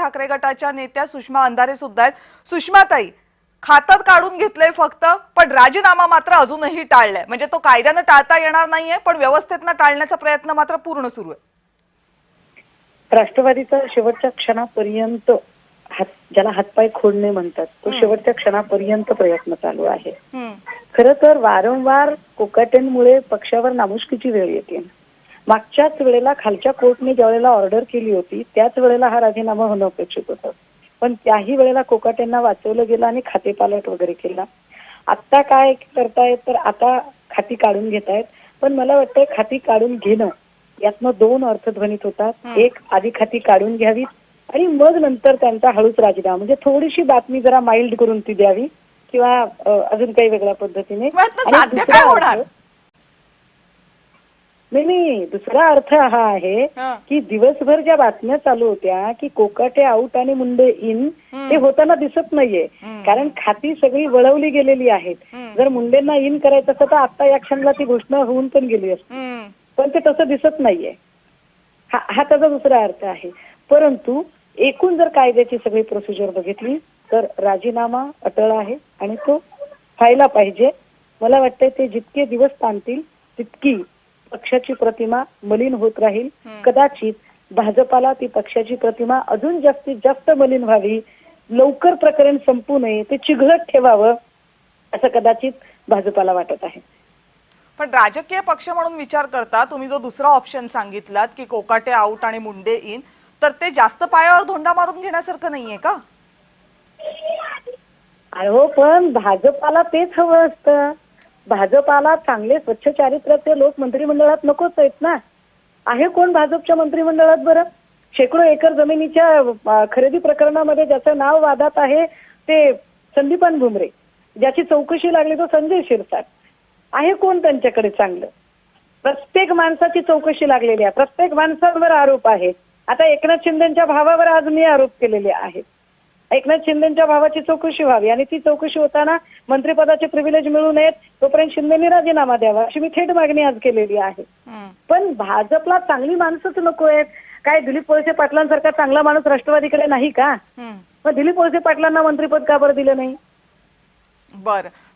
ठाकरे गटाच्या नेत्या सुषमा अंधारे सुद्धा आहेत। सुषमाताई, खातं काढून घेतलंय फक्त, पण राजीनामा मात्र अजूनही टाळलाय। म्हणजे तो कायद्याने टाळता येणार नाहीये, पण व्यवस्थेतनं टाळण्याचा प्रयत्न मात्र पूर्ण सुरू आहे। राष्ट्रवादीचा शेवटच्या क्षणापर्यंत ज्याला हातपाय खोडणे म्हणतात, तो शेवटच्या क्षणापर्यंत प्रयत्न चालू आहे। खरं तर वारंवार कोकाटेंमुळे पक्षावर नामुष्कीची वेळ येते। मागच्याच वेळेला खालच्या कोर्टने ज्या वेळेला ऑर्डर केली होती त्याच वेळेला हा राजीनामा होणं अपेक्षित होतं, पण त्याही वेळेला कोकाटेंना वाचवलं गेलं आणि खातेपालट वगैरे केला। आता काय करतायत तर आता खाती काढून घेतायत, पण मला वाटतं खाती काढून घेणं यातनं दोन अर्थ ध्वनित होतात। एक, आधी खाती काढून घ्यावी आणि मग नंतर त्यांचा हळूच राजीनामा, म्हणजे थोडीशी बातमी जरा माइल्ड करून ती द्यावी किंवा अजून काही वेगळ्या पद्धतीने। साध्य काय होणार? नाही, दुसरा अर्थ हा आहे की दिवसभर ज्या बातम्या चालू होत्या की कोकाटे आउट आणि मुंडे इन, ते होताना दिसत नाहीये, कारण खाती सगळी वळवली गेलेली आहेत। जर मुंडेंना इन करायचं असतं तर आता या क्षणाला ती घोषणा होऊन पण गेली असती, पण ते तसं दिसत नाहीये। हा त्याचा दुसरा अर्थ आहे। परंतु एकूण जर कायद्याची सगळी प्रोसिजर बघितली तर राजीनामा अटळ आहे आणि तो व्हायला पाहिजे। मला वाटतंय ते जितके दिवस ताणतील तितकी पक्षाची प्रतिमा मलिन होत राहील। कदाचित भाजपाला ती पक्षाची प्रतिमा अजून जास्तीत जास्त मलिन व्हावी, लवकर प्रकरण संपू नये, ते चिघळत ठेवावं असं कदाचित भाजपाला वाटत आहे। पण राजकीय पक्ष म्हणून विचार करता तुम्ही जो दुसरा ऑप्शन सांगितलात की कोकाटे आउट आणि मुंडे इन, तर ते जास्त पायावर धोंडा मारून घेण्यासारखं नाहीये का? अहो, पण भाजपाला तेच हवं असतं। भाजपाला चांगले स्वच्छ चारित्र्याचे लोक मंत्रिमंडळात नकोच आहेत ना। आहे कोण भाजपच्या मंत्रिमंडळात बरं? शेकडो एकर जमिनीच्या खरेदी प्रकरणामध्ये ज्याचं नाव वादात आहे ते संदीपान भुमरे, ज्याची चौकशी लागली तो संजय शिरसाट। आहे कोण त्यांच्याकडे चांगलं? प्रत्येक माणसाची चौकशी लागलेली आहे, प्रत्येक माणसावर आरोप आहे। आता एकनाथ शिंदेच्या भावावर आज मी आरोप केलेले आहेत। एकनाथ शिंदेच्या भावाची चौकशी व्हावी आणि ती चौकशी होताना मंत्रिपदाचे प्रिव्हिलेज मिळू नयेत तोपर्यंत शिंदेनी राजीनामा द्यावा अशी मी थेट मागणी आज केलेली आहे। पण भाजपला चांगली माणसंच नको आहेत। काय दिलीप वळसे पाटलांसारखा चांगला माणूस राष्ट्रवादीकडे नाही का? मग दिलीप वळसे पाटलांना मंत्रिपद का बरं दिलं नाही? बरं,